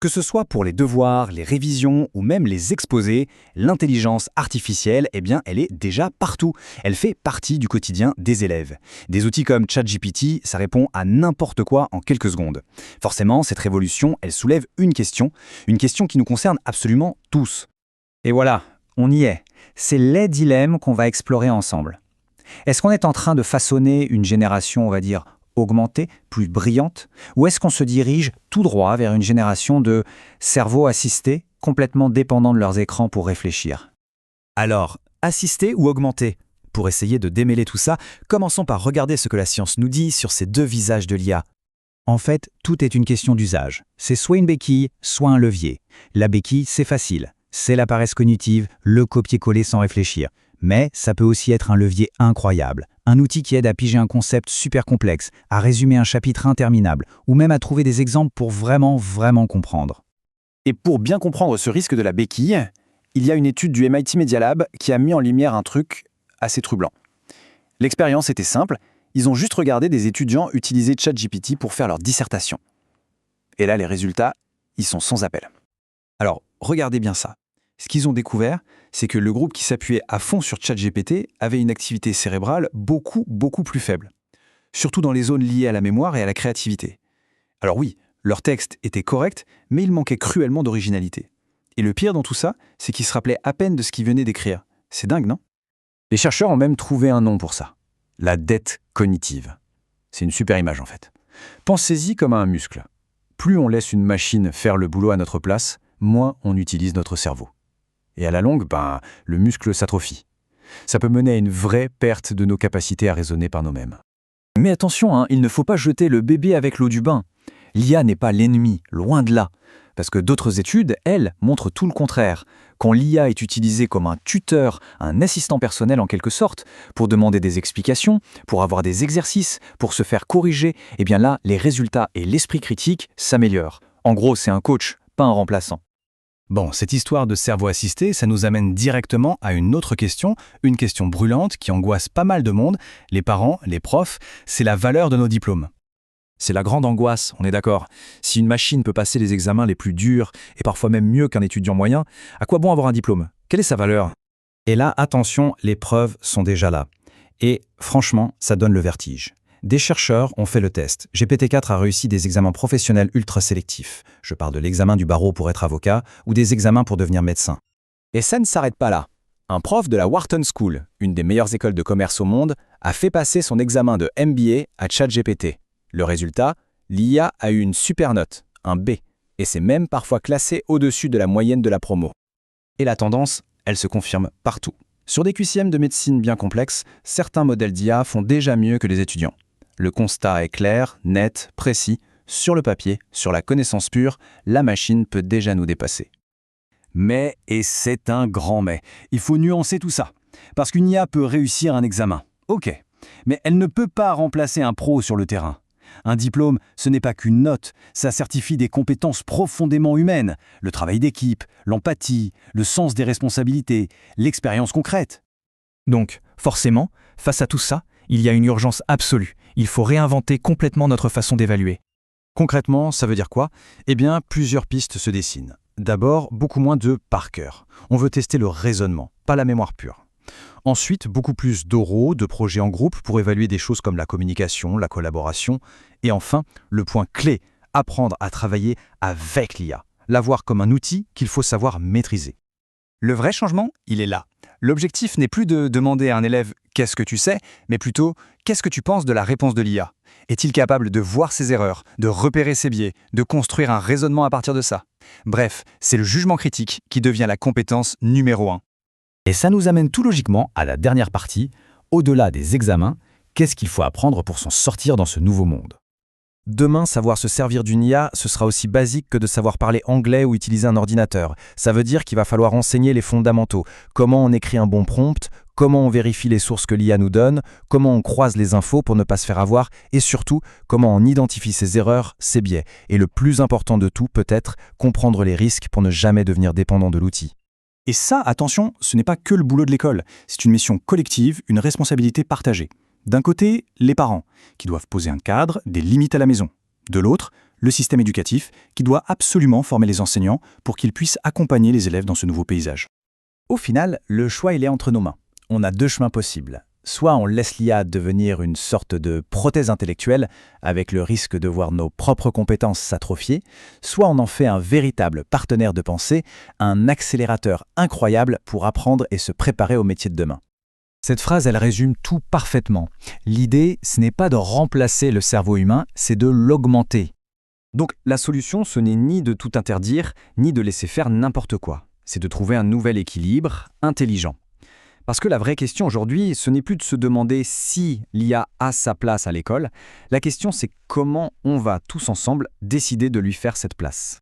Que ce soit pour les devoirs, les révisions ou même les exposés, l'intelligence artificielle, elle est déjà partout. Elle fait partie du quotidien des élèves. Des outils comme ChatGPT, ça répond à n'importe quoi en quelques secondes. Forcément, cette révolution, elle soulève une question qui nous concerne absolument tous. Et voilà, on y est. C'est les dilemmes qu'on va explorer ensemble. Est-ce qu'on est en train de façonner une génération, on va dire, augmentée, plus brillante, ou est-ce qu'on se dirige tout droit vers une génération de cerveaux assistés, complètement dépendants de leurs écrans pour réfléchir? Alors, assister ou augmenter? Pour essayer de démêler tout ça, commençons par regarder ce que la science nous dit sur ces deux visages de l'IA. En fait, tout est une question d'usage. C'est soit une béquille, soit un levier. La béquille, c'est facile. C'est la paresse cognitive, le copier-coller sans réfléchir. Mais ça peut aussi être un levier incroyable, un outil qui aide à piger un concept super complexe, à résumer un chapitre interminable, ou même à trouver des exemples pour vraiment comprendre. Et pour bien comprendre ce risque de la béquille, il y a une étude du MIT Media Lab qui a mis en lumière un truc assez troublant. L'expérience était simple, ils ont juste regardé des étudiants utiliser ChatGPT pour faire leur dissertation. Et là, les résultats, ils sont sans appel. Alors, regardez bien ça. Ce qu'ils ont découvert, c'est que le groupe qui s'appuyait à fond sur ChatGPT avait une activité cérébrale beaucoup plus faible. Surtout dans les zones liées à la mémoire et à la créativité. Alors oui, leur texte était correct, mais il manquait cruellement d'originalité. Et le pire dans tout ça, c'est qu'ils se rappelaient à peine de ce qu'ils venaient d'écrire. C'est dingue, non? Les chercheurs ont même trouvé un nom pour ça. La dette cognitive. C'est une super image en fait. Pensez-y comme à un muscle. Plus on laisse une machine faire le boulot à notre place, moins on utilise notre cerveau. Et à la longue, le muscle s'atrophie. Ça peut mener à une vraie perte de nos capacités à raisonner par nous-mêmes. Mais attention, il ne faut pas jeter le bébé avec l'eau du bain. L'IA n'est pas l'ennemi, loin de là. Parce que d'autres études, elles, montrent tout le contraire. Quand l'IA est utilisée comme un tuteur, un assistant personnel en quelque sorte, pour demander des explications, pour avoir des exercices, pour se faire corriger, là, les résultats et l'esprit critique s'améliorent. En gros, c'est un coach, pas un remplaçant. Bon, cette histoire de cerveau assisté, ça nous amène directement à une autre question, une question brûlante qui angoisse pas mal de monde, les parents, les profs, c'est la valeur de nos diplômes. C'est la grande angoisse, on est d'accord. Si une machine peut passer les examens les plus durs, et parfois même mieux qu'un étudiant moyen, à quoi bon avoir un diplôme? Quelle est sa valeur? Et là, attention, les preuves sont déjà là. Et franchement, ça donne le vertige. Des chercheurs ont fait le test. GPT-4 a réussi des examens professionnels ultra sélectifs. Je parle de l'examen du barreau pour être avocat ou des examens pour devenir médecin. Et ça ne s'arrête pas là. Un prof de la Wharton School, une des meilleures écoles de commerce au monde, a fait passer son examen de MBA à ChatGPT. Le résultat, l'IA a eu une super note, un B, et c'est même parfois classé au-dessus de la moyenne de la promo. Et la tendance, elle se confirme partout. Sur des QCM de médecine bien complexes, certains modèles d'IA font déjà mieux que les étudiants. Le constat est clair, net, précis. Sur le papier, sur la connaissance pure, la machine peut déjà nous dépasser. Mais, et c'est un grand mais, il faut nuancer tout ça. Parce qu'une IA peut réussir un examen, ok, mais elle ne peut pas remplacer un pro sur le terrain. Un diplôme, ce n'est pas qu'une note, ça certifie des compétences profondément humaines, le travail d'équipe, l'empathie, le sens des responsabilités, l'expérience concrète. Donc, forcément, face à tout ça, il y a une urgence absolue. Il faut réinventer complètement notre façon d'évaluer. Concrètement, ça veut dire quoi? Plusieurs pistes se dessinent. D'abord, beaucoup moins de par cœur. On veut tester le raisonnement, pas la mémoire pure. Ensuite, beaucoup plus d'oraux, de projets en groupe pour évaluer des choses comme la communication, la collaboration. Et enfin, le point clé, apprendre à travailler avec l'IA. La voir comme un outil qu'il faut savoir maîtriser. Le vrai changement, il est là. L'objectif n'est plus de demander à un élève « qu'est-ce que tu sais ?», mais plutôt « qu'est-ce que tu penses de la réponse de l'IA ?» Est-il capable de voir ses erreurs, de repérer ses biais, de construire un raisonnement à partir de ça? Bref, c'est le jugement critique qui devient la compétence numéro 1. Et ça nous amène tout logiquement à la dernière partie. Au-delà des examens, qu'est-ce qu'il faut apprendre pour s'en sortir dans ce nouveau monde? Demain, savoir se servir d'une IA, ce sera aussi basique que de savoir parler anglais ou utiliser un ordinateur. Ça veut dire qu'il va falloir enseigner les fondamentaux. Comment on écrit un bon prompt, comment on vérifie les sources que l'IA nous donne, comment on croise les infos pour ne pas se faire avoir, et surtout, comment on identifie ses erreurs, ses biais. Et le plus important de tout, peut-être, comprendre les risques pour ne jamais devenir dépendant de l'outil. Et ça, attention, ce n'est pas que le boulot de l'école. C'est une mission collective, une responsabilité partagée. D'un côté, les parents, qui doivent poser un cadre, des limites à la maison. De l'autre, le système éducatif, qui doit absolument former les enseignants pour qu'ils puissent accompagner les élèves dans ce nouveau paysage. Au final, le choix il est entre nos mains. On a deux chemins possibles. Soit on laisse l'IA devenir une sorte de prothèse intellectuelle, avec le risque de voir nos propres compétences s'atrophier, soit on en fait un véritable partenaire de pensée, un accélérateur incroyable pour apprendre et se préparer au métier de demain. Cette phrase, elle résume tout parfaitement. L'idée, ce n'est pas de remplacer le cerveau humain, c'est de l'augmenter. Donc la solution, ce n'est ni de tout interdire, ni de laisser faire n'importe quoi. C'est de trouver un nouvel équilibre intelligent. Parce que la vraie question aujourd'hui, ce n'est plus de se demander si l'IA a sa place à l'école. La question, c'est comment on va tous ensemble décider de lui faire cette place.